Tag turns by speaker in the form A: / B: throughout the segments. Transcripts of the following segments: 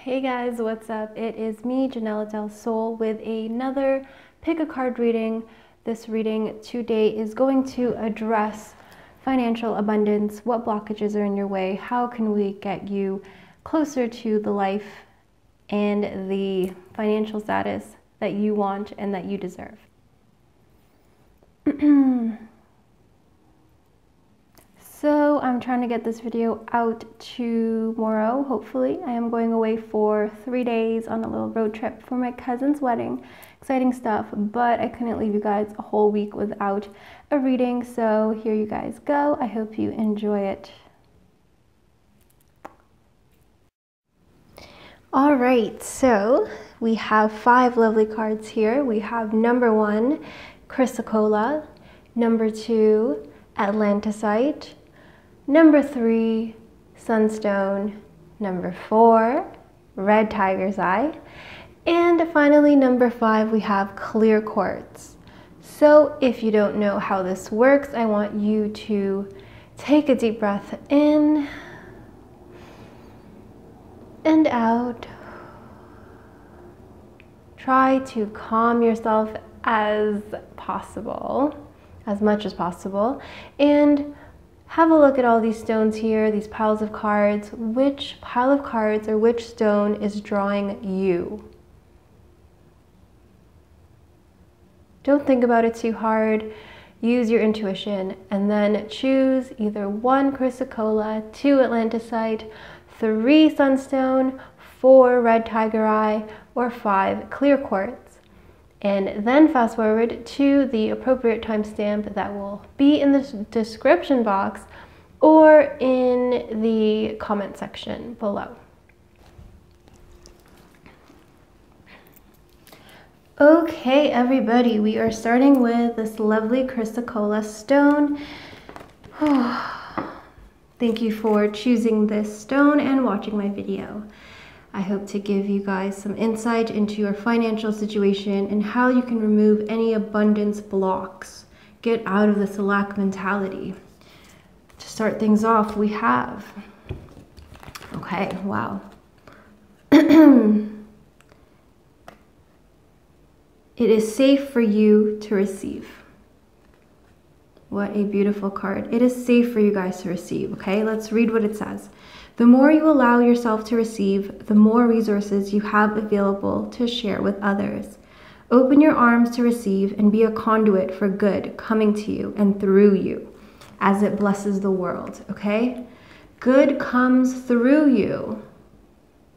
A: Hey guys, what's up? It is me, Ginela Del Sol, with another pick a card reading. This reading today is going to address financial abundance, what blockages are in your way, how can we get you closer to the life and the financial status that you want and that you deserve. So I'm trying to get this video out tomorrow, hopefully. I am going away for 3 days on a little road trip for my cousin's wedding. Exciting stuff, but I couldn't leave you guys a whole week without a reading, so here you guys go. I hope you enjoy it. All right, so we have 5 lovely cards here. We have number 1, Chrysocolla, number 2, Atlantisite, number 3, Sunstone, number 4, Red Tiger's Eye, and finally number 5, we have Clear Quartz. So if you don't know how this works, I want you to take a deep breath in and out. Try to calm yourself as much as possible, and have a look at all these stones here, these piles of cards. Which pile of cards or which stone is drawing you? Don't think about it too hard. Use your intuition and then choose either 1 Chrysocolla, 2 Atlantisite, 3 Sunstone, 4 Red Tiger Eye, or 5 Clear Quartz. And then fast forward to the appropriate timestamp that will be in the description box or in the comment section below. Okay, everybody, we are starting with this lovely Chrysocolla stone. Thank you for choosing this stone and watching my video. I hope to give you guys some insight into your financial situation and how you can remove any abundance blocks. Get out of this lack mentality. To start things off, we have, okay, wow. It is safe for you to receive. What a beautiful card. It is safe for you guys to receive, okay? Let's read what it says. The more you allow yourself to receive, the more resources you have available to share with others. Open your arms to receive and be a conduit for good coming to you and through you as it blesses the world, okay? Good comes through you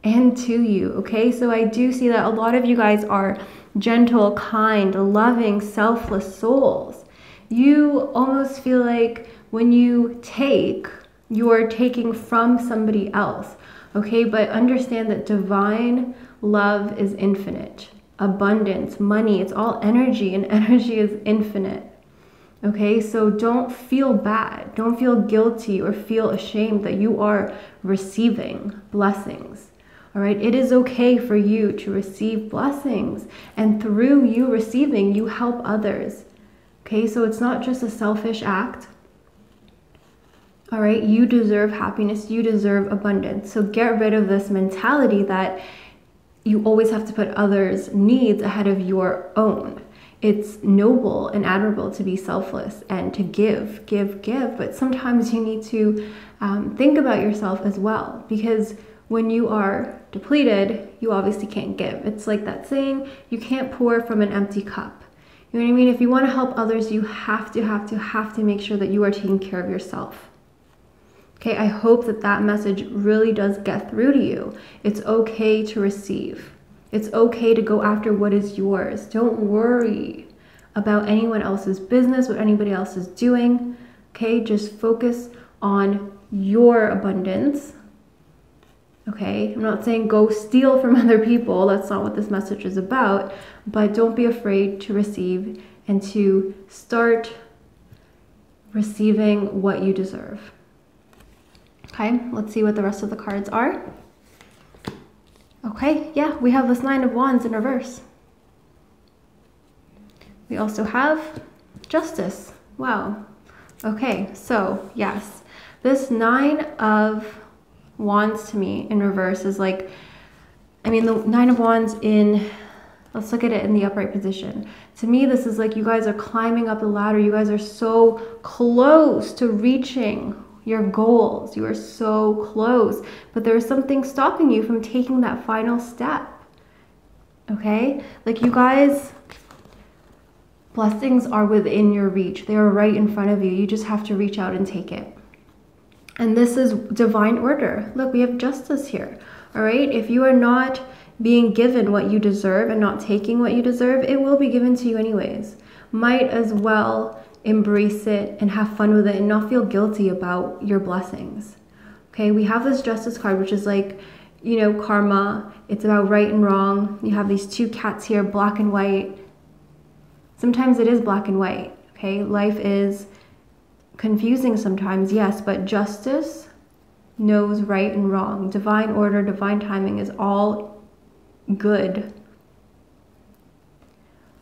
A: and to you, okay? So I do see that a lot of you guys are gentle, kind, loving, selfless souls. You almost feel like when you take, you are taking from somebody else, okay? But understand that divine love is infinite. Abundance, money, it's all energy, and energy is infinite, okay? So don't feel bad. Don't feel guilty or feel ashamed that you are receiving blessings, all right? It is okay for you to receive blessings, and through you receiving, you help others, okay? So it's not just a selfish act. All right, you deserve happiness, you deserve abundance. So get rid of this mentality that you always have to put others' needs ahead of your own. It's noble and admirable to be selfless and to give, but sometimes you need to think about yourself as well, because when you are depleted, you obviously can't give. It's like that saying, you can't pour from an empty cup. You know what I mean? If you want to help others, you have to make sure that you are taking care of yourself. Okay, I hope that that message really does get through to you. It's okay to receive. It's okay to go after what is yours. Don't worry about anyone else's business, what anybody else is doing. Okay, just focus on your abundance. Okay, I'm not saying go steal from other people. That's not what this message is about. But don't be afraid to receive and to start receiving what you deserve. Okay, let's see what the rest of the cards are. Okay, yeah, we have this 9 of Wands in reverse. We also have Justice. Wow. Okay, so yes, this 9 of Wands to me in reverse is like I mean, the Nine of Wands in, let's look at it in the upright position. To me, this is like you guys are climbing up the ladder. You guys are so close to reaching your goals. You are so close, but there is something stopping you from taking that final step. Okay? Like you guys, blessings are within your reach. They are right in front of you. You just have to reach out and take it. And this is divine order. Look, we have justice here. All right? If you are not being given what you deserve and not taking what you deserve, it will be given to you anyways. Might as well embrace it and have fun with it and not feel guilty about your blessings. Okay? We have this justice card, which is like, you know, karma. It's about right and wrong. You have these two cats here, black and white. Sometimes it is black and white, okay? Life is confusing sometimes, yes, but justice knows right and wrong. Divine order, divine timing is all good.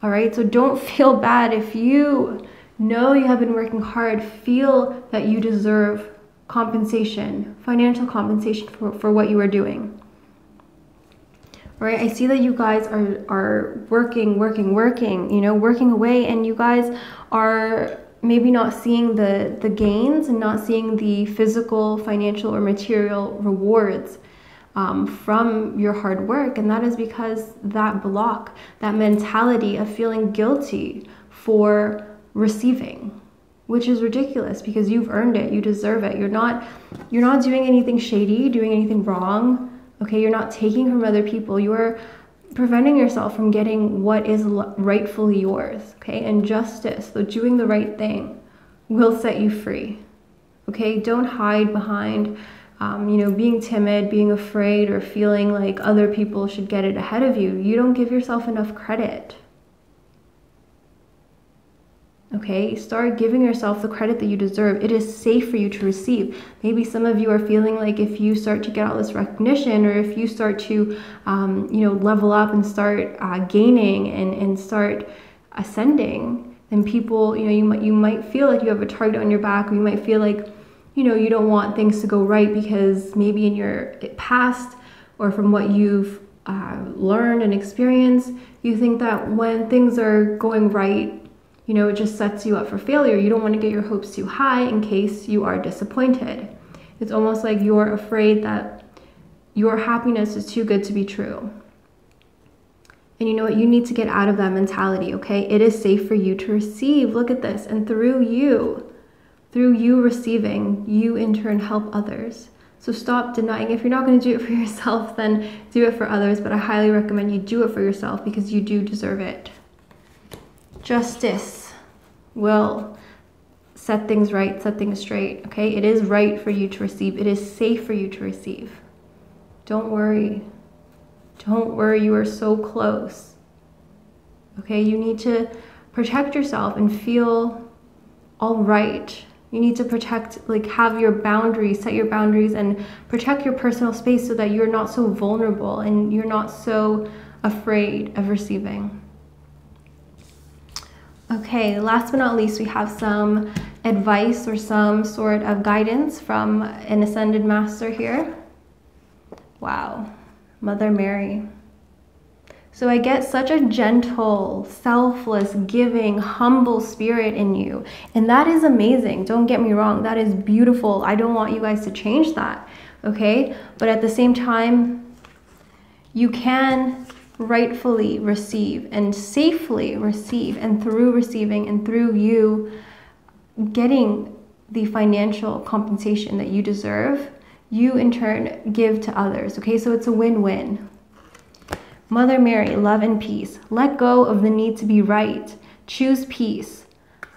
A: All right, so don't feel bad if you know you have been working hard. Feel that you deserve compensation, financial compensation for what you are doing. All right, I see that you guys are working, you know, working away, and you guys are maybe not seeing the gains and not seeing the physical, financial, or material rewards from your hard work. And that is because that block, that mentality of feeling guilty for receiving, which is ridiculous because you've earned it, you deserve it. You're not doing anything shady, doing anything wrong. Okay, you're not taking from other people. You are preventing yourself from getting what is rightfully yours. Okay, and justice, so doing the right thing, will set you free. Okay, don't hide behind, you know, being timid, being afraid, or feeling like other people should get it ahead of you. You don't give yourself enough credit. Okay, start giving yourself the credit that you deserve. It is safe for you to receive. Maybe some of you are feeling like if you start to get all this recognition, or if you start to, you know, level up and start gaining and start ascending, then people, you know, you might feel like you have a target on your back, or you might feel like, you know, you don't want things to go right because maybe in your past or from what you've learned and experienced, you think that when things are going right, you know, it just sets you up for failure. You don't want to get your hopes too high in case you are disappointed. It's almost like you're afraid that your happiness is too good to be true. And you know what? You need to get out of that mentality, okay? It is safe for you to receive. Look at this. And through you receiving, you in turn help others. So stop denying. If you're not going to do it for yourself, then do it for others. But I highly recommend you do it for yourself because you do deserve it. Justice will set things right, set things straight, okay? It is right for you to receive. It is safe for you to receive. Don't worry. Don't worry, you are so close. Okay, you need to protect yourself and feel all right. You need to protect, like have your boundaries, set your boundaries and protect your personal space so that you're not so vulnerable and you're not so afraid of receiving. Okay, last but not least, we have some advice or some sort of guidance from an ascended master here. Wow, Mother Mary. So I get such a gentle, selfless, giving, humble spirit in you. And that is amazing. Don't get me wrong. That is beautiful. I don't want you guys to change that, okay? But at the same time, you can rightfully receive and safely receive, and through receiving and through you getting the financial compensation that you deserve, you in turn give to others, okay? So it's a win-win. Mother Mary, love and peace. Let go of the need to be right. Choose peace.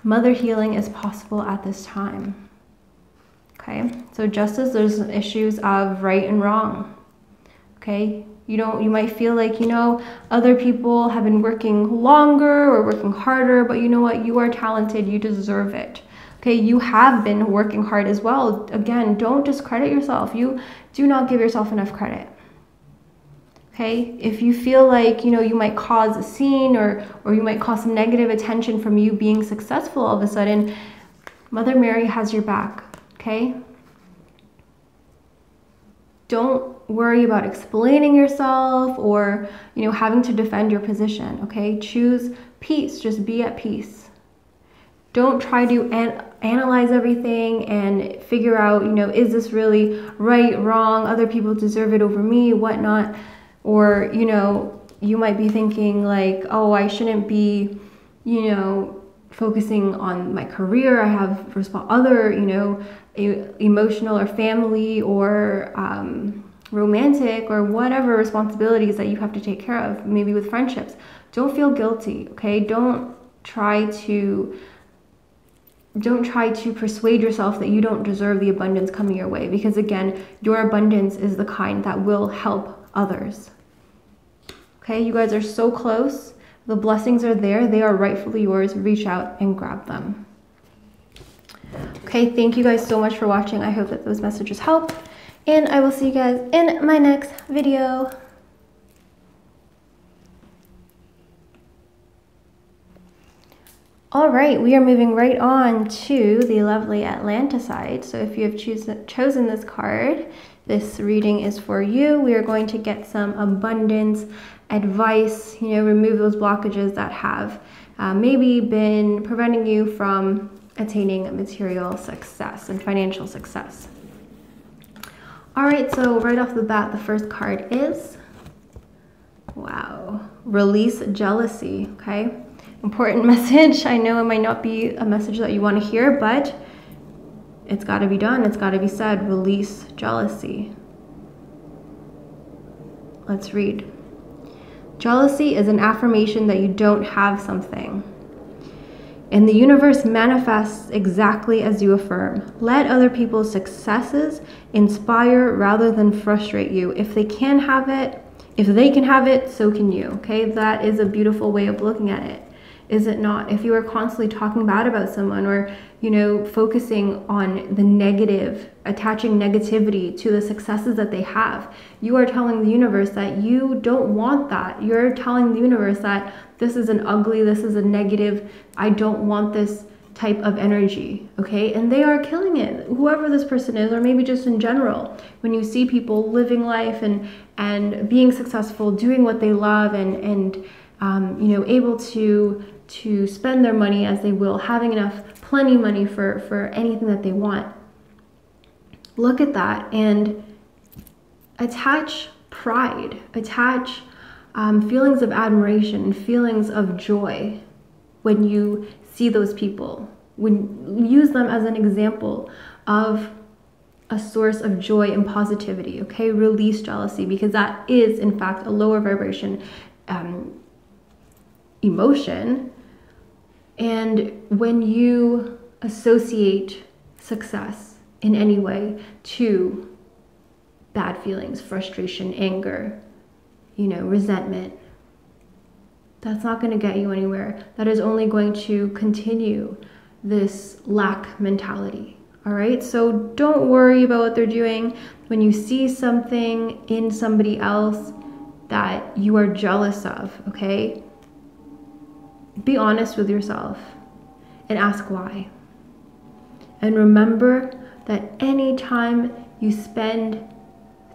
A: Mother healing is possible at this time. Okay, so just as there's issues of right and wrong, okay? You might feel like, you know, other people have been working longer or working harder, but you know what? You are talented. You deserve it. Okay, you have been working hard as well. Again, don't discredit yourself. You do not give yourself enough credit. Okay, if you feel like, you know, you might cause a scene or you might cause some negative attention from you being successful all of a sudden, Mother Mary has your back, okay? Don't worry about explaining yourself or, you know, having to defend your position, okay? Choose peace, just be at peace. Don't try to analyze everything and figure out, you know, is this really right, wrong, other people deserve it over me, whatnot. Or, you know, you might be thinking like, oh, I shouldn't be, you know, focusing on my career. I have other, you know, emotional or family or romantic or whatever responsibilities that you have to take care of, maybe with friendships. Don't feel guilty, okay? Don't try to persuade yourself that you don't deserve the abundance coming your way, because again, your abundance is the kind that will help others. Okay, you guys are so close. The blessings are there. They are rightfully yours. Reach out and grab them. Okay, thank you guys so much for watching. I hope that those messages help, and I will see you guys in my next video. All right, we are moving right on to the lovely Atlantisite. So if you have chosen this card, this reading is for you. We are going to get some abundance advice, you know, remove those blockages that have maybe been preventing you from attaining material success and financial success. All right, so right off the bat, the first card is, wow, release jealousy, okay? Important message. I know it might not be a message that you want to hear, but it's got to be done. It's got to be said. Release jealousy. Let's read. Jealousy is an affirmation that you don't have something, and the universe manifests exactly as you affirm. Let other people's successes inspire rather than frustrate you. If they can have it, so can you. Okay, that is a beautiful way of looking at it. Is it not? If you are constantly talking bad about someone, or, you know, focusing on the negative, attaching negativity to the successes that they have, you are telling the universe that you don't want that. You're telling the universe that this is an ugly, this is a negative, I don't want this type of energy, okay? And they are killing it, whoever this person is, or maybe just in general. When you see people living life and being successful, doing what they love, and you know, able to spend their money as they will, having plenty money for anything that they want. Look at that and attach pride, attach feelings of admiration, feelings of joy when you see those people. When use them as an example of a source of joy and positivity, okay? Release jealousy, because that is in fact a lower vibration emotion. And when you associate success in any way to bad feelings, frustration, anger, you know, resentment, that's not going to get you anywhere. That is only going to continue this lack mentality. All right, so don't worry about what they're doing. When you see something in somebody else that you are jealous of, okay, be honest with yourself and ask why. And remember that anytime you spend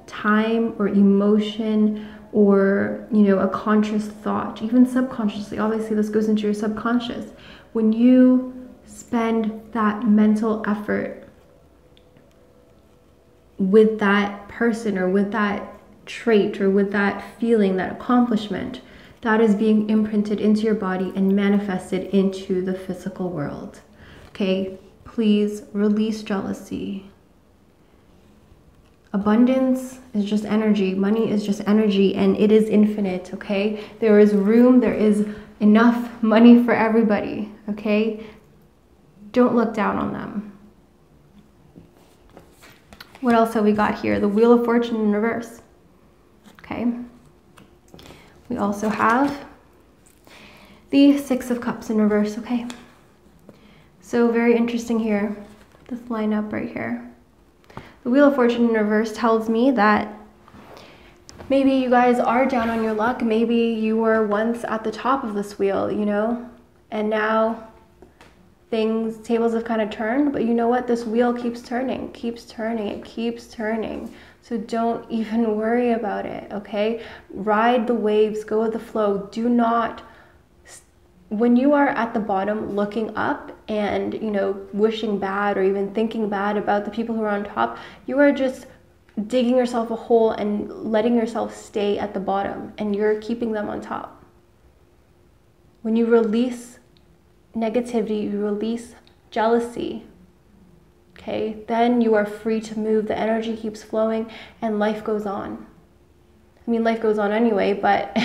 A: time or emotion or, you know, a conscious thought, even subconsciously, obviously this goes into your subconscious, when you spend that mental effort with that person or with that trait or with that feeling, that accomplishment, that is being imprinted into your body and manifested into the physical world. Okay, please release jealousy. Abundance is just energy. Money is just energy, and it is infinite, okay? There is room, there is enough money for everybody, okay? Don't look down on them. What else have we got here? The Wheel of Fortune in reverse, okay? We also have the Six of Cups in reverse, okay? So very interesting here, this lineup right here. The Wheel of Fortune in reverse tells me that maybe you guys are down on your luck. Maybe you were once at the top of this wheel, you know, and now tables have kind of turned, but you know what? This wheel keeps turning, it keeps turning. So don't even worry about it, okay? Ride the waves, go with the flow. Do not, when you are at the bottom looking up and, you know, wishing bad or even thinking bad about the people who are on top, you are just digging yourself a hole and letting yourself stay at the bottom, and you're keeping them on top. When you release negativity, you release jealousy, okay, then you are free to move. The energy keeps flowing and life goes on. I mean, life goes on anyway, but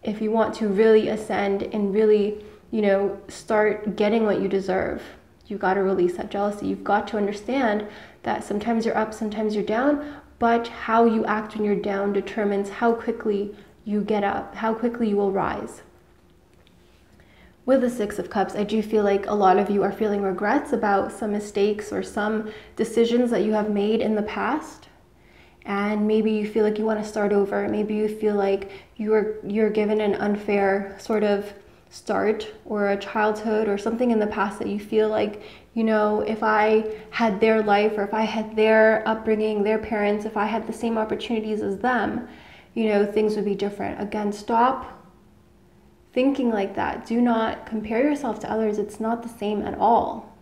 A: if you want to really ascend and really, you know, start getting what you deserve, you got to release that jealousy. You've got to understand that sometimes you're up, sometimes you're down, but how you act when you're down determines how quickly you get up, how quickly you will rise. With the Six of Cups, I do feel like a lot of you are feeling regrets about some mistakes or some decisions that you have made in the past. And maybe you feel like you want to start over. Maybe you feel like you're given an unfair sort of start or a childhood or something in the past that you feel like, you know, if I had their life or if I had their upbringing, their parents, if I had the same opportunities as them, you know, things would be different. Again, stop thinking like that. Do not compare yourself to others. It's not the same at all.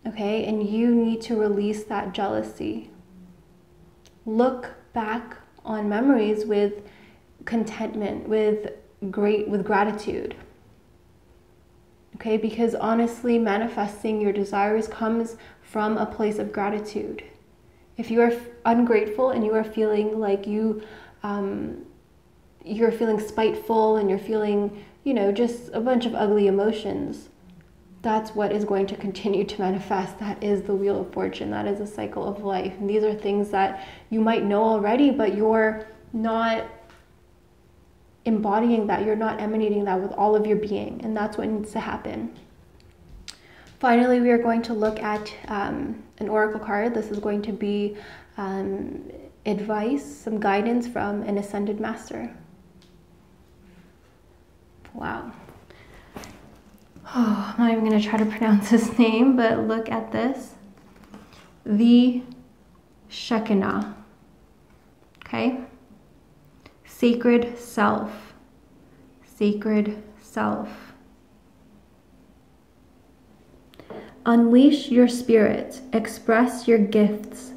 A: Okay? And you need to release that jealousy. Look back on memories with contentment, with gratitude. Okay? Because honestly, manifesting your desires comes from a place of gratitude. If you are ungrateful and you are feeling like you're feeling spiteful and you're feeling, you know, just a bunch of ugly emotions, that's what is going to continue to manifest. That is the wheel of fortune. That is a cycle of life. And these are things that you might know already, but you're not embodying that. You're not emanating that with all of your being. And that's what needs to happen. Finally, we are going to look at an oracle card. This is going to be advice, some guidance from an ascended master. Wow. Oh, I'm not even going to try to pronounce his name, but look at this. The Shekinah. Okay? Sacred self. Sacred self. Unleash your spirit. Express your gifts.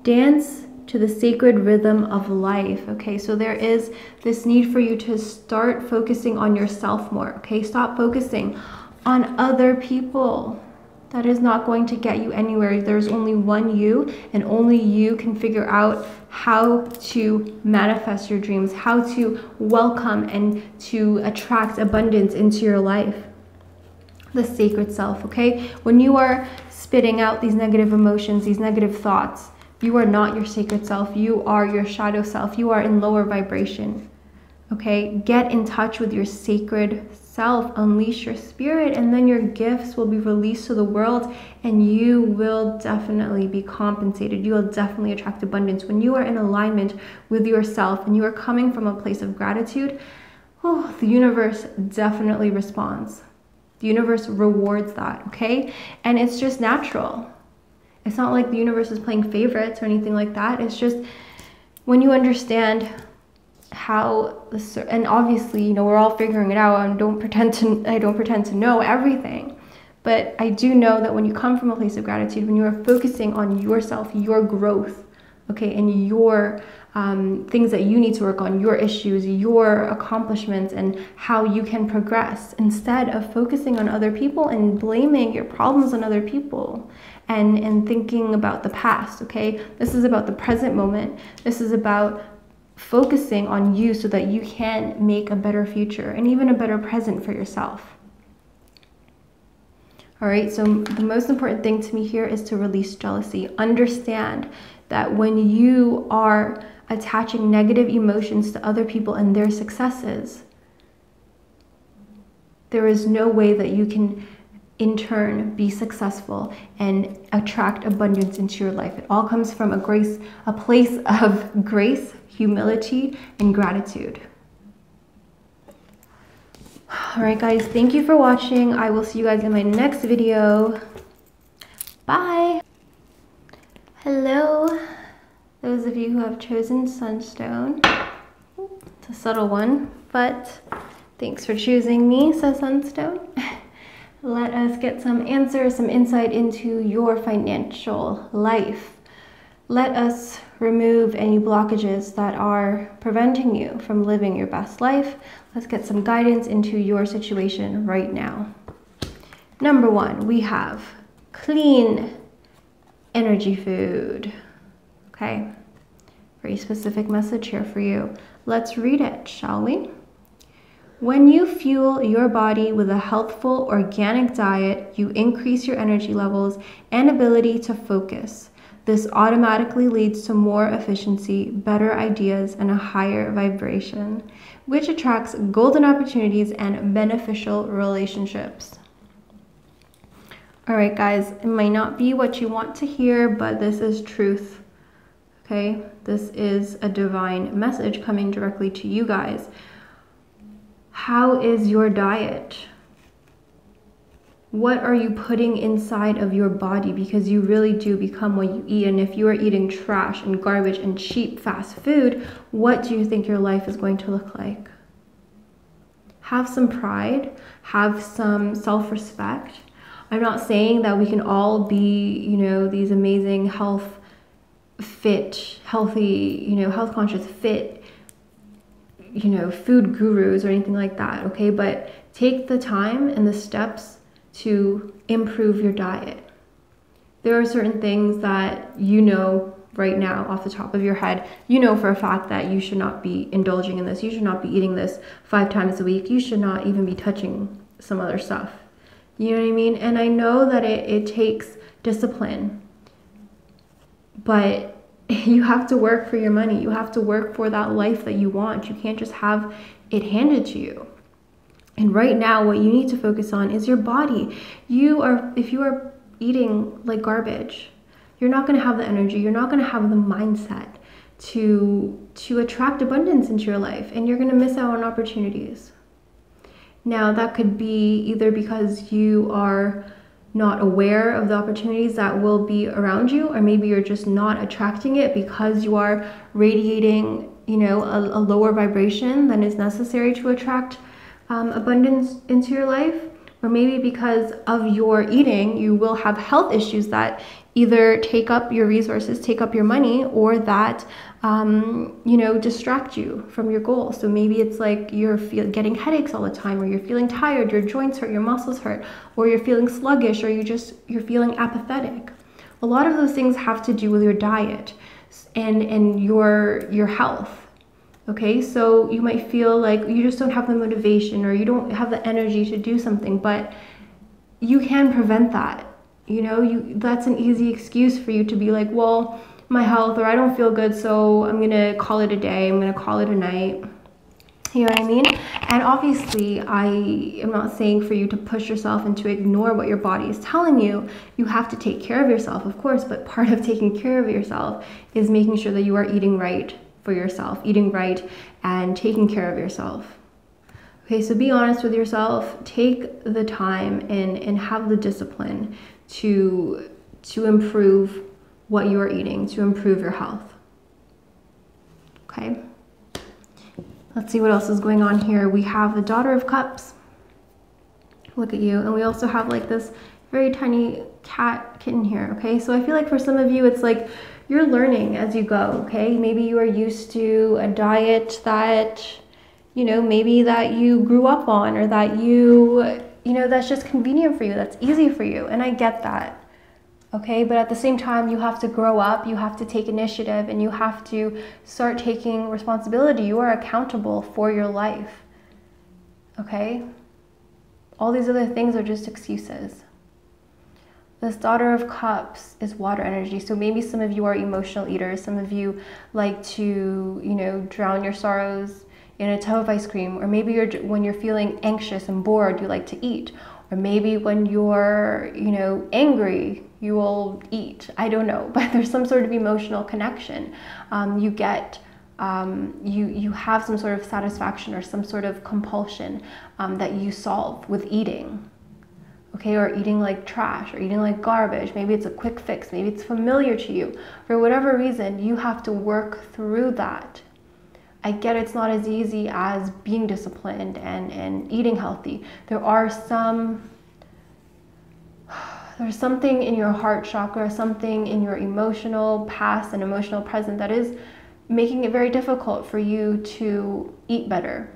A: Dance to the sacred rhythm of life. Okay, so there is this need for you to start focusing on yourself more. Okay, stop focusing on other people. That is not going to get you anywhere. There's only one you, and only you can figure out how to manifest your dreams, how to welcome and to attract abundance into your life. The sacred self. Okay, when you are spitting out these negative emotions, these negative thoughts, you are not your sacred self. You are your shadow self. You are in lower vibration. Okay? Get in touch with your sacred self. Unleash your spirit, and then your gifts will be released to the world, and you will definitely be compensated. You will definitely attract abundance. When you are in alignment with yourself and you are coming from a place of gratitude, oh, the universe definitely responds. The universe rewards that, okay? And it's just natural. It's not like the universe is playing favorites or anything like that. It's just when you understand how, and obviously, you know, we're all figuring it out. I don't pretend to know everything, but I do know that when you come from a place of gratitude, when you are focusing on yourself, your growth, okay, and your things that you need to work on, your issues, your accomplishments, and how you can progress, instead of focusing on other people and blaming your problems on other people. And thinking about the past, okay? This is about the present moment. This is about focusing on you so that you can make a better future and even a better present for yourself. All right, so the most important thing to me here is to release jealousy. Understand that when you are attaching negative emotions to other people and their successes, there is no way that you can in turn be successful and attract abundance into your life. It all comes from a place of grace, humility, and gratitude. All right, guys, thank you for watching. I will see you guys in my next video. Bye. Hello, those of you who have chosen Sunstone. It's a subtle one, but thanks for choosing me, says Sunstone. Let us get some answers, some insight into your financial life. Let us remove any blockages that are preventing you from living your best life. Let's get some guidance into your situation right now. Number one, we have clean energy food. Okay, very specific message here for you. Let's read it, shall we? When you fuel your body with a healthful, organic diet, you increase your energy levels and ability to focus. This automatically leads to more efficiency, better ideas, and a higher vibration, which attracts golden opportunities and beneficial relationships. All right, guys, it might not be what you want to hear, but this is truth. Okay, this is a divine message coming directly to you guys. How is your diet? What are you putting inside of your body? Because you really do become what you eat. And if you are eating trash and garbage and cheap fast food, what do you think your life is going to look like? Have some pride, have some self-respect. I'm not saying that we can all be, these amazing health conscious, fit, food gurus or anything like that, okay? But take the time and the steps to improve your diet. There are certain things that right now off the top of your head, for a fact that you should not be indulging in this. You should not be eating this 5 times a week. You should not even be touching some other stuff. You know what I mean? And I know that it takes discipline, but you have to work for your money. You have to work for that life that you want. You can't just have it handed to you. And right now, what you need to focus on is your body. If you are eating like garbage, you're not going to have the energy. You're not going to have the mindset to attract abundance into your life, and you're going to miss out on opportunities. Now, that could be either because you are not aware of the opportunities that will be around you, or maybe you're just not attracting it because you are radiating, a lower vibration than is necessary to attract abundance into your life. Or maybe because of your eating, you will have health issues that either take up your resources, take up your money, or that, distract you from your goal. So maybe it's like you're getting headaches all the time, or you're feeling tired, your joints hurt, your muscles hurt, or you're feeling sluggish, or you're feeling apathetic. A lot of those things have to do with your diet and your health. Okay, so you might feel like you just don't have the motivation, or you don't have the energy to do something, but you can prevent that. That's an easy excuse for you to be like, well, my health, or I don't feel good, so I'm gonna call it a day, I'm gonna call it a night. You know what I mean? And obviously, I am not saying for you to push yourself and to ignore what your body is telling you. You have to take care of yourself, of course, but part of taking care of yourself is making sure that you are eating right for yourself, eating right and taking care of yourself. Okay, so be honest with yourself, take the time and have the discipline to improve what you are eating, to improve your health. Okay, let's see what else is going on here. We have the Daughter of Cups. Look at you. And we also have like this very tiny kitten here. Okay, so I feel like for some of you, it's like you're learning as you go. Okay, maybe you are used to a diet that, maybe that you grew up on, or that that's just convenient for you, that's easy for you. And I get that. Okay, but at the same time, you have to grow up, you have to take initiative, and you have to start taking responsibility. You are accountable for your life. Okay? All these other things are just excuses. This Daughter of Cups is water energy. So maybe some of you are emotional eaters. Some of you like to, drown your sorrows in a tub of ice cream. Or maybe when you're feeling anxious and bored, you like to eat. Or maybe when you're, angry, you will eat. I don't know, but there's some sort of emotional connection. You have some sort of satisfaction or some sort of compulsion that you solve with eating. okay, or eating like trash or eating like garbage. Maybe it's a quick fix, maybe it's familiar to you. For whatever reason, you have to work through that. I get it's not as easy as being disciplined and eating healthy. There's something in your heart chakra, something in your emotional past and emotional present that is making it very difficult for you to eat better.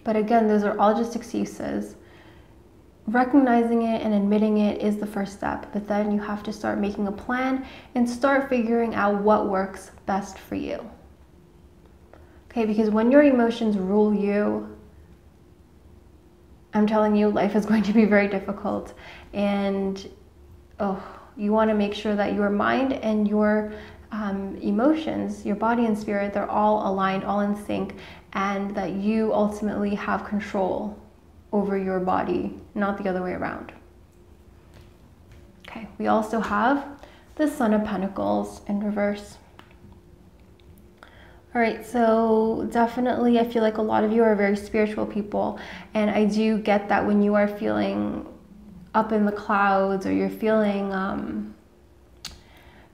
A: But again, those are all just excuses. Recognizing it and admitting it is the first step, but then you have to start making a plan and start figuring out what works best for you. Okay, because when your emotions rule you, I'm telling you, life is going to be very difficult. And you want to make sure that your mind and your emotions, your body and spirit, they're all aligned, all in sync, and that you ultimately have control over your body, not the other way around. Okay, we also have the Son of Pentacles in reverse. All right, so definitely I feel like a lot of you are very spiritual people, and I do get that when you are feeling up in the clouds, or you're feeling,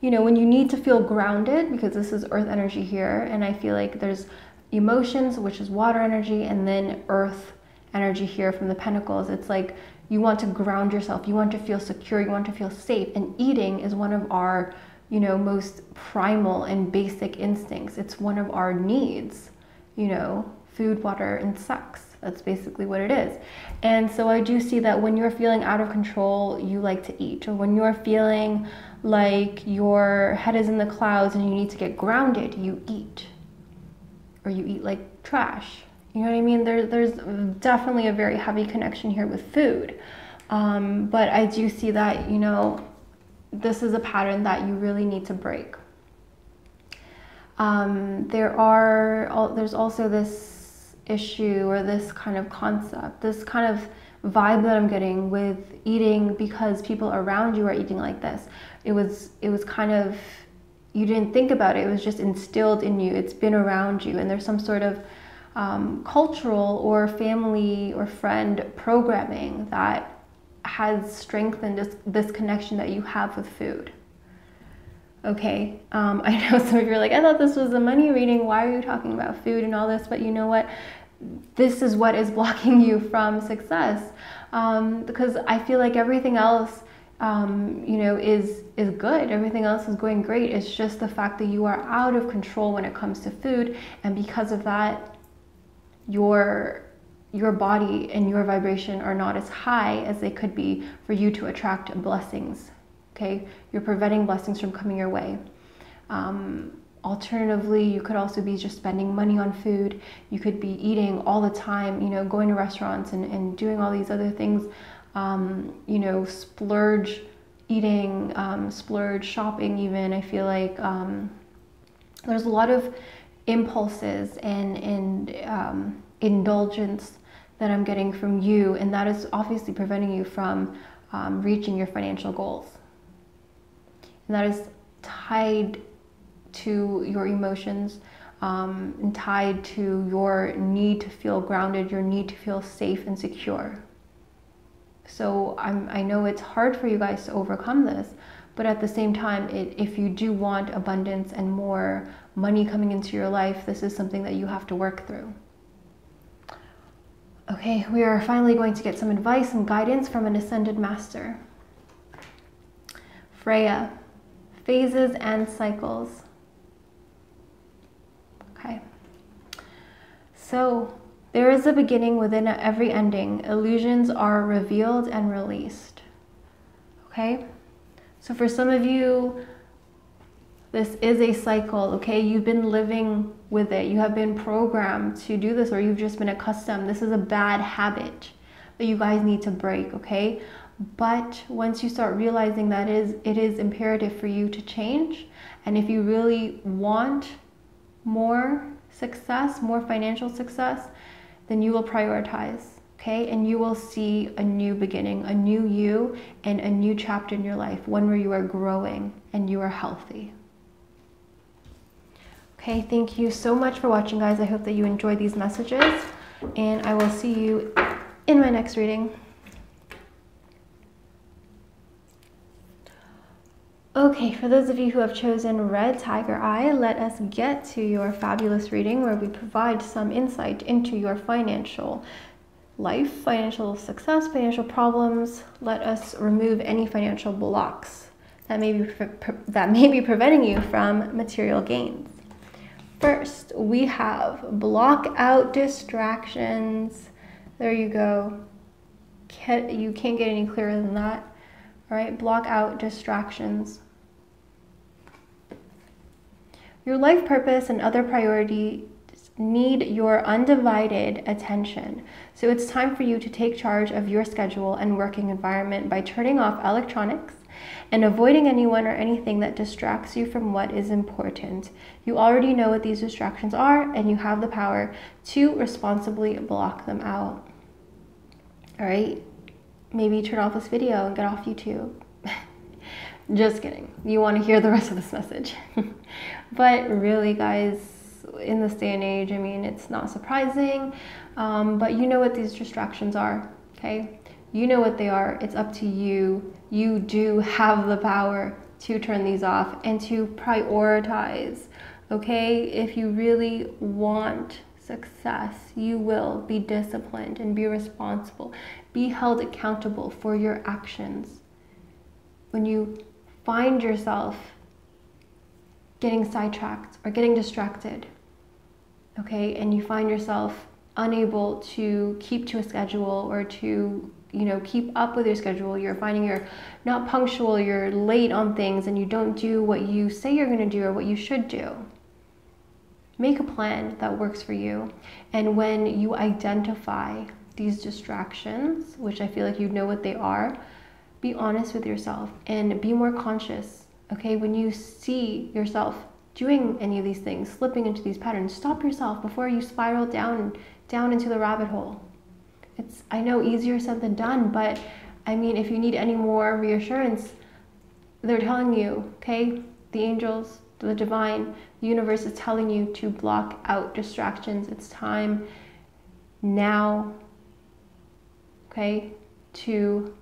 A: when you need to feel grounded, because this is earth energy here, and I feel like there's emotions, which is water energy, and then earth energy here from the pentacles. It's like you want to ground yourself, you want to feel secure, you want to feel safe, and eating is one of our most primal and basic instincts. It's one of our needs, food, water, and sex. That's basically what it is. And so I do see that when you're feeling out of control, you like to eat, or when you're feeling like your head is in the clouds and you need to get grounded, you eat, or you eat like trash. You know what I mean? There's definitely a very heavy connection here with food. But I do see that, this is a pattern that you really need to break. There's also this issue, or this kind of concept, this kind of vibe that I'm getting with eating because people around you are eating like this. It was kind of, you didn't think about it. It was just instilled in you. It's been around you, and there's some sort of cultural or family or friend programming that has strengthened this connection that you have with food. Okay, I know some of you are like, I thought this was a money reading. Why are you talking about food and all this? But you know what? This is what is blocking you from success. Because I feel like everything else, is good. Everything else is going great. It's just the fact that you are out of control when it comes to food, and because of that, your body and your vibration are not as high as they could be for you to attract blessings. Okay, you're preventing blessings from coming your way. Alternatively, you could also be just spending money on food. You could be eating all the time, going to restaurants and doing all these other things, splurge eating, splurge shopping even. I feel like there's a lot of impulses and indulgence that I'm getting from you, and that is obviously preventing you from reaching your financial goals. And that is tied to your emotions, and tied to your need to feel grounded, your need to feel safe and secure. So I know it's hard for you guys to overcome this, but at the same time, if you do want abundance and more money coming into your life, this is something that you have to work through. Okay, we are finally going to get some advice and guidance from an ascended master. Freya, phases and cycles. Okay, so there is a beginning within every ending. Illusions are revealed and released. Okay, so for some of you, this is a cycle, okay? You've been living with it. You have been programmed to do this, or you've just been accustomed. This is a bad habit that you guys need to break, okay? But once you start realizing that it is imperative for you to change, and if you really want more success, more financial success, then you will prioritize, okay? And you will see a new beginning, a new you, and a new chapter in your life, one where you are growing and you are healthy. Okay, thank you so much for watching, guys. I hope that you enjoyed these messages, and I will see you in my next reading. Okay, for those of you who have chosen Red Tiger Eye, let us get to your fabulous reading where we provide some insight into your financial life, financial success, financial problems. Let us remove any financial blocks that may be preventing you from material gains. First, we have block out distractions. There you go. You can't get any clearer than that. All right, block out distractions. Your life purpose and other priorities need your undivided attention. So it's time for you to take charge of your schedule and working environment by turning off electronics and avoiding anyone or anything that distracts you from what is important. You already know what these distractions are, and you have the power to responsibly block them out. All right, maybe turn off this video and get off YouTube. Just kidding. You want to hear the rest of this message. But really, guys, in this day and age, I mean, it's not surprising, but you know what these distractions are, okay? You know what they are. It's up to you. You do have the power to turn these off and to prioritize, okay? If you really want success, you will be disciplined and be responsible. Be held accountable for your actions. When you find yourself getting sidetracked or getting distracted, okay, and you find yourself unable to keep to a schedule or to, you know, keep up with your schedule, you're finding you're not punctual, you're late on things, and you don't do what you say you're going to do or what you should do. Make a plan that works for you. And when you identify these distractions, which I feel like you know what they are, be honest with yourself and be more conscious, okay? When you see yourself doing any of these things, slipping into these patterns, stop yourself before you spiral down into the rabbit hole. It's, I know, easier said than done, but I mean, if you need any more reassurance, they're telling you, okay? The angels, the divine, the universe is telling you to block out distractions. It's time now, okay, to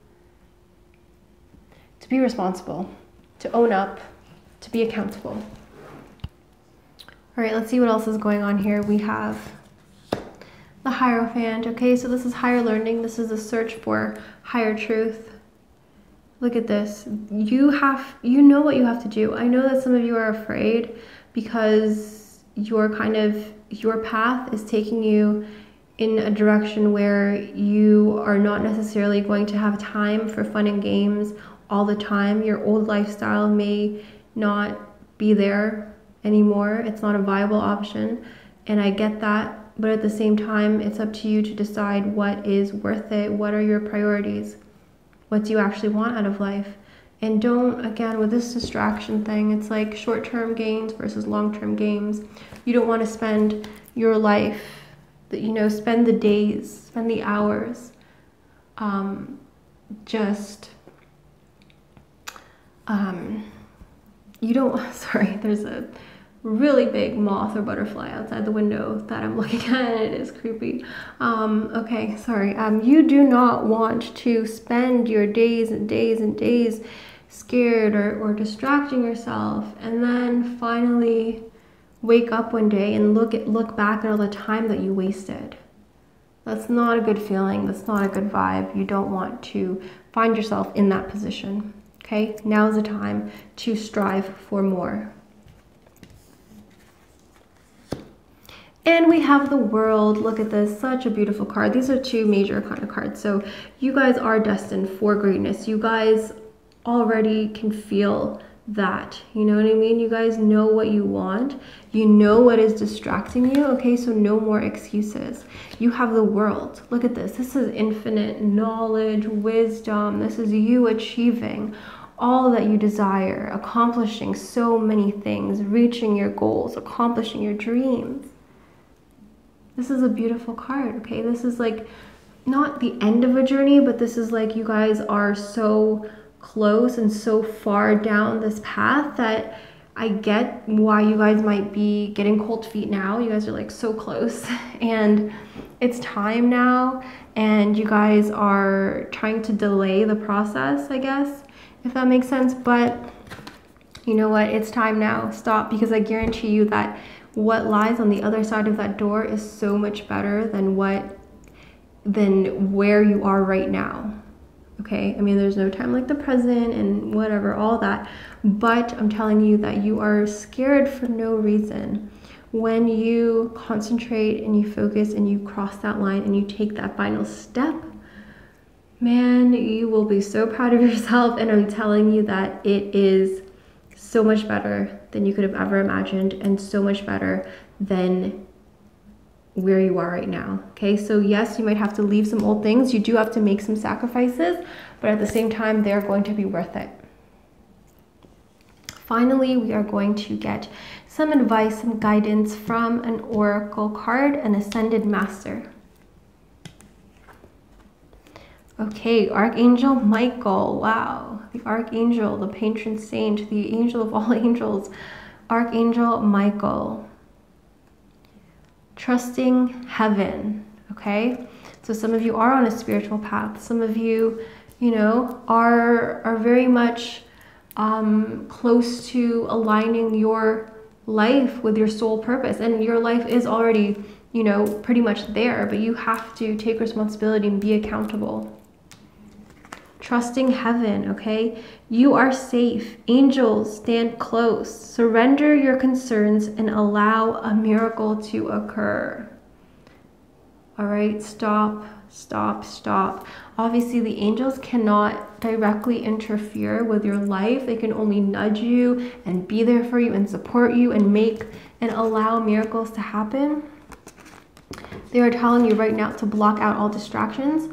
A: be responsible, to own up, to be accountable. All right, let's see what else is going on here. We have the Hierophant, okay? So this is higher learning. This is a search for higher truth. Look at this. You know what you have to do. I know that some of you are afraid because your path is taking you in a direction where you are not necessarily going to have time for fun and games all the time. Your old lifestyle may not be there anymore. It's not a viable option, and I get that. But at the same time, it's up to you to decide what is worth it. What are your priorities? What do you actually want out of life? And don't, again, with this distraction thing, it's like short-term gains versus long-term gains. You don't want to spend your life, spend the days, spend the hours, sorry, there's a really big moth or butterfly outside the window that I'm looking at, and it is creepy. Okay, sorry. You do not want to spend your days and days and days scared or distracting yourself, and then finally wake up one day and look back at all the time that you wasted. That's not a good feeling. That's not a good vibe. You don't want to find yourself in that position. Okay, now is the time to strive for more. And we have the World. Look at this, such a beautiful card. These are two major kind of cards. So you guys are destined for greatness. You guys already can feel that, you know what I mean? You guys know what you want. You know what is distracting you, okay? So no more excuses. You have the World. Look at this. This is infinite knowledge, wisdom. This is you achieving all that you desire, accomplishing so many things, reaching your goals, accomplishing your dreams. This is a beautiful card, okay? This is like not the end of a journey, but this is like you guys are so close and so far down this path that I get why you guys might be getting cold feet now. You guys are like so close, and it's time now, and you guys are trying to delay the process, I guess, if that makes sense. But You know what? It's time now. Stop, because I guarantee you that what lies on the other side of that door is so much better than where you are right now. Okay, I mean, there's no time like the present and whatever, all that, but I'm telling you that you are scared for no reason. When you concentrate and you focus and you cross that line and you take that final step, man, you will be so proud of yourself. And I'm telling you that it is so much better than you could have ever imagined, and so much better than where you are right now. Okay, so yes, you might have to leave some old things. You do have to make some sacrifices, but at the same time, they're going to be worth it. Finally, we are going to get some advice, some guidance from an oracle card, an ascended master. Okay, Archangel Michael. Wow, the Archangel, the patron saint, the angel of all angels, Archangel Michael. Trusting heaven. Okay, so some of you are on a spiritual path. Some of you, are very much close to aligning your life with your soul purpose, and your life is already, pretty much there, but you have to take responsibility and be accountable. Trusting heaven. Okay, you are safe. Angels stand close. Surrender your concerns and allow a miracle to occur. All right, stop. Obviously, the angels cannot directly interfere with your life. They can only nudge you and be there for you and support you and make and allow miracles to happen. They are telling you right now to block out all distractions.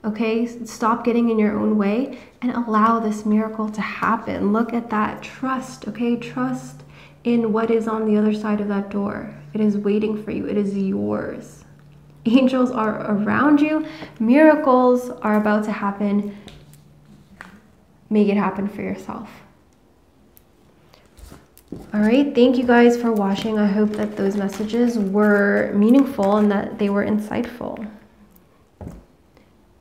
A: Okay, stop getting in your own way and allow this miracle to happen. Look at that. Trust, okay? Trust in what is on the other side of that door. It is waiting for you. It is yours. Angels are around you. Miracles are about to happen. Make it happen for yourself. All right, thank you guys for watching. I hope that those messages were meaningful and that they were insightful.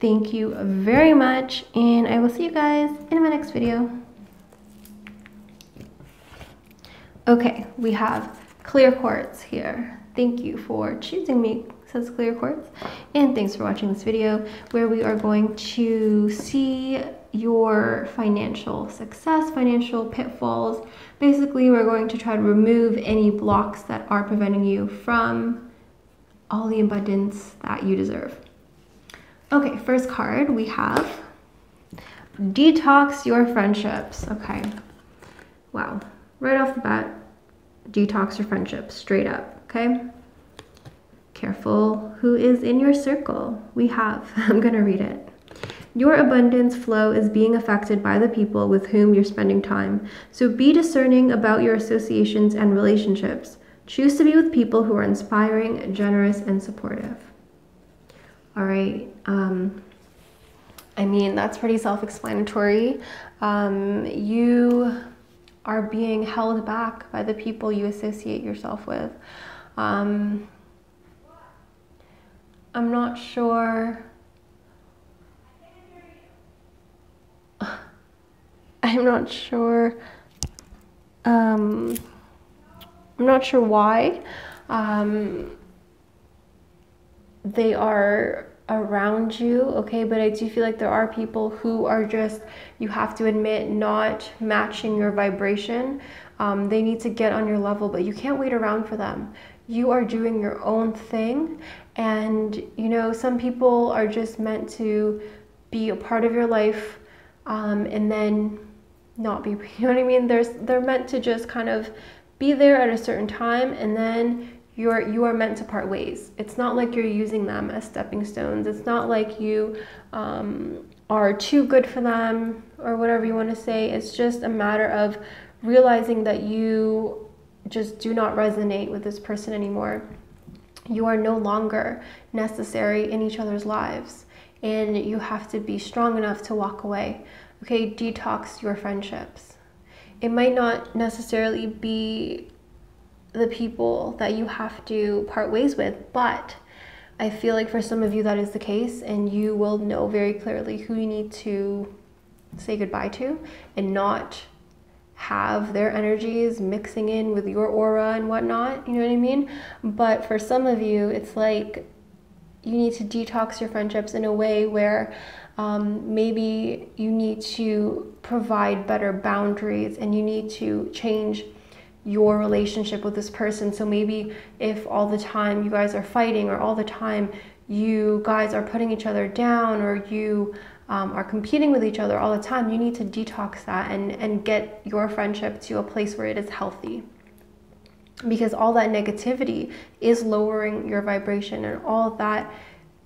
A: Thank you very much, and I will see you guys in my next video. Okay, we have clear quartz here. Thank you for choosing me, says clear quartz, and thanks for watching this video where we are going to see your financial success, financial pitfalls. Basically, we're going to try to remove any blocks that are preventing you from all the abundance that you deserve. Okay, first card we have detox your friendships. Okay, wow, right off the bat, detox your friendships, straight up. Okay, careful who is in your circle. We have, I'm gonna read it. Your abundance flow is being affected by the people with whom you're spending time, so be discerning about your associations and relationships. Choose to be with people who are inspiring, generous, and supportive. All right, I mean, that's pretty self-explanatory. You are being held back by the people you associate yourself with. I'm not sure. I'm not sure why. They are around you, okay, but I do feel like there are people who are just, you have to admit, not matching your vibration. They need to get on your level, but you can't wait around for them. You are doing your own thing, and some people are just meant to be a part of your life, and then not be, you know what I mean? They're meant to just kind of be there at a certain time, and then you are meant to part ways. It's not like you're using them as stepping stones. It's not like you are too good for them or whatever you want to say. It's just a matter of realizing that you just do not resonate with this person anymore. You are no longer necessary in each other's lives, and you have to be strong enough to walk away. Okay, detox your friendships. It might not necessarily be the people that you have to part ways with, but I feel like for some of you that is the case, and you will know very clearly who you need to say goodbye to and not have their energies mixing in with your aura and whatnot, you know what I mean? But for some of you, it's like you need to detox your friendships in a way where maybe you need to provide better boundaries, and you need to change your relationship with this person. So maybe if all the time you guys are fighting, or all the time you guys are putting each other down, or you are competing with each other all the time, you need to detox that and get your friendship to a place where it is healthy. Because all that negativity is lowering your vibration, and all that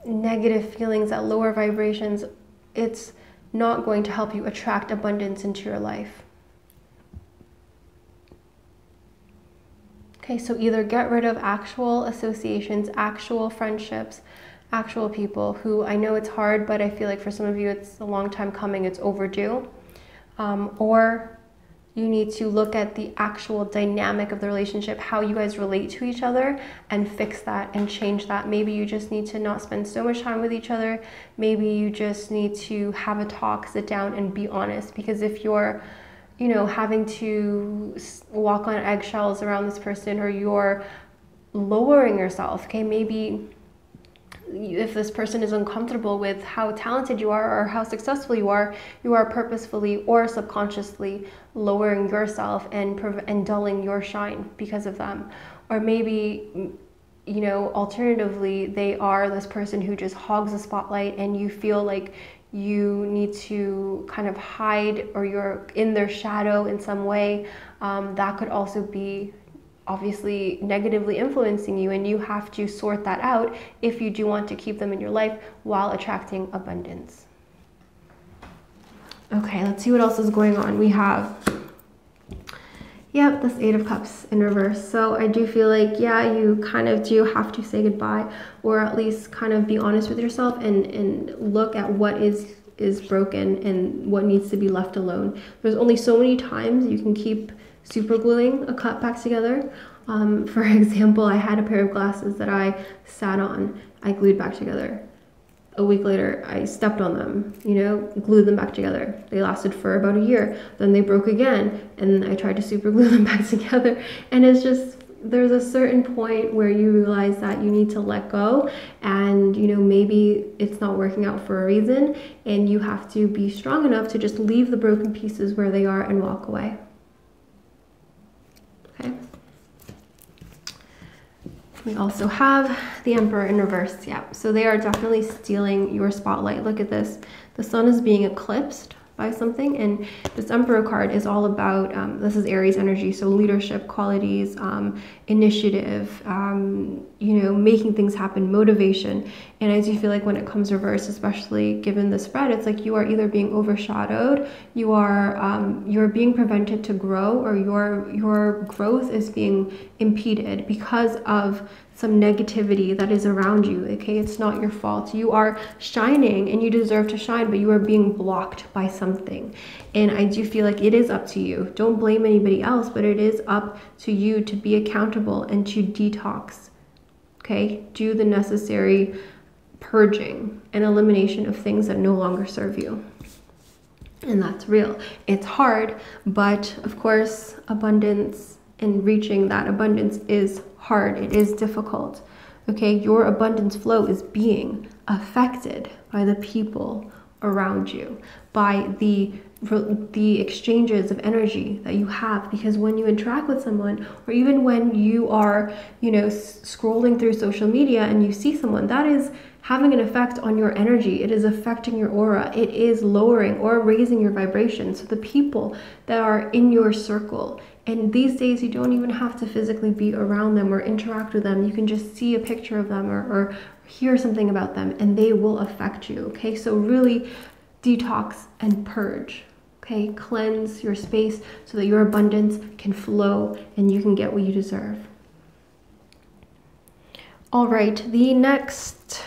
A: negative feelings, that lower vibrations, it's not going to help you attract abundance into your life. Okay, so either get rid of actual associations, actual friendships, actual people who, I know it's hard, but I feel like for some of you it's a long time coming, it's overdue. Or you need to look at the actual dynamic of the relationship, how you guys relate to each other, and fix that and change that. Maybe you just need to not spend so much time with each other. Maybe you just need to have a talk, sit down and be honest. Because if you're, you know, having to walk on eggshells around this person, or you're lowering yourself, okay, maybe if this person is uncomfortable with how talented you are or how successful you are purposefully or subconsciously lowering yourself and dulling your shine because of them. Or maybe, you know, alternatively, they are this person who just hogs the spotlight, and you feel like you need to kind of hide, or you're in their shadow in some way. That could also be obviously negatively influencing you, and you have to sort that out if you do want to keep them in your life while attracting abundance. Okay, let's see what else is going on. We have, yep, this Eight of Cups in reverse. So I do feel like, yeah, you kind of do have to say goodbye, or at least kind of be honest with yourself and look at what is broken and what needs to be left alone. There's only so many times you can keep super gluing a cup back together. For example, I had a pair of glasses that I sat on, I glued back together. A week later, I stepped on them, you know, glued them back together. They lasted for about a year. Then they broke again, and I tried to super glue them back together. And it's just, there's a certain point where you realize that you need to let go, and, you know, maybe it's not working out for a reason, and you have to be strong enough to just leave the broken pieces where they are and walk away. Okay. We also have the Emperor in reverse. Yeah, so they are definitely stealing your spotlight. Look at this. The sun is being eclipsed by something, and this Emperor card is all about, this is Aries energy, so leadership qualities, initiative, you know, making things happen, motivation. And I do feel like when it comes reverse, especially given the spread, it's like you are either being overshadowed, you're being prevented to grow, or your growth is being impeded because of some negativity that is around you. Okay, it's not your fault. You are shining and you deserve to shine, but you are being blocked by something. And I do feel like it is up to you. Don't blame anybody else, but it is up to you to be accountable and to detox. Okay, do the necessary purging and elimination of things that no longer serve you. And that's real. It's hard, but of course, abundance and reaching that abundance is hard. It is difficult. Okay, your abundance flow is being affected by the people around you, by the exchanges of energy that you have. Because when you interact with someone, or even when you are, you know, scrolling through social media and you see someone, that is having an effect on your energy. It is affecting your aura. It is lowering or raising your vibration. So the people that are in your circle, and these days you don't even have to physically be around them or interact with them. You can just see a picture of them or hear something about them, and they will affect you. Okay, so really detox and purge. Okay, cleanse your space so that your abundance can flow and you can get what you deserve. All right, the next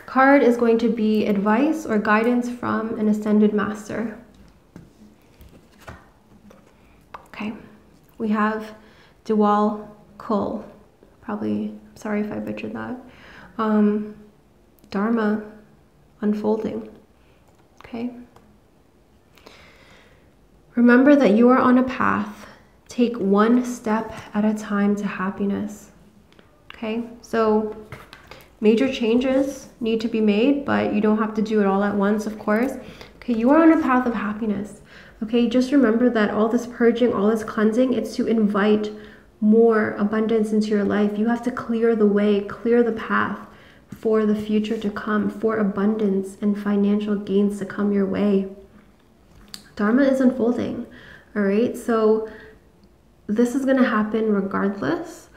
A: card is going to be advice or guidance from an ascended master. Okay, we have Ginela Del Probably, sorry if I butchered that. Dharma unfolding. Okay. Remember that you are on a path. Take one step at a time to happiness. Okay, so major changes need to be made, but you don't have to do it all at once, of course. Okay, you are on a path of happiness. Okay, just remember that all this purging, all this cleansing, it's to invite more abundance into your life. You have to clear the way, clear the path for the future to come, for abundance and financial gains to come your way. Dharma is unfolding, all right? So this is going to happen regardless.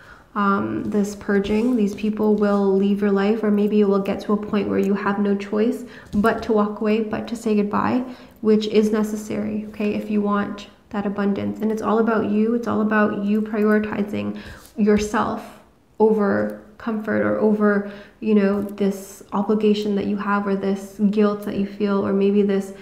A: This purging, these people will leave your life, or maybe it will get to a point where you have no choice but to walk away, but to say goodbye, which is necessary, okay, if you want that abundance. And it's all about you. It's all about you prioritizing yourself over comfort, or over, you know, this obligation that you have, or this guilt that you feel, or maybe this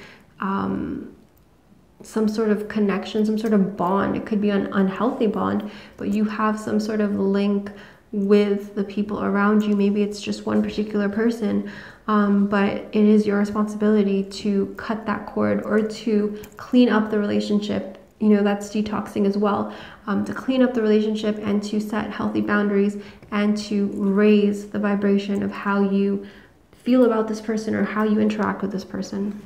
A: some sort of connection, some sort of bond. It could be an unhealthy bond, but you have some sort of link with the people around you. Maybe it's just one particular person, but it is your responsibility to cut that cord, or to clean up the relationship. You know, that's detoxing as well, to clean up the relationship and to set healthy boundaries and to raise the vibration of how you feel about this person, or how you interact with this person.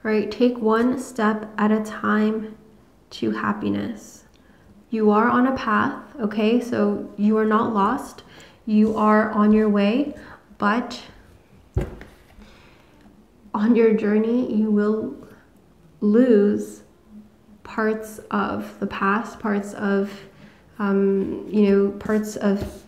A: Right? Take one step at a time to happiness. You are on a path, okay? So you are not lost. You are on your way, but on your journey, you will lose parts of the past, parts of, parts of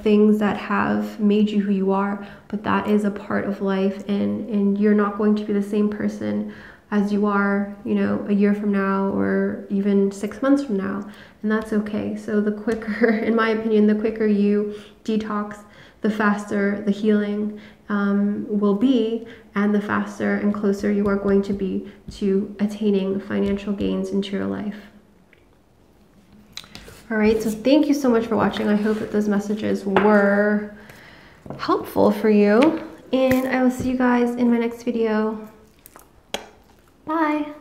A: things that have made you who you are, but that is a part of life, and you're not going to be the same person as you are, you know, a year from now, or even 6 months from now, and that's okay. So the quicker, in my opinion, the quicker you detox, the faster the healing will be, and the faster and closer you are going to be to attaining financial gains into your life. All right, so thank you so much for watching. I hope that those messages were helpful for you, and I will see you guys in my next video. Bye.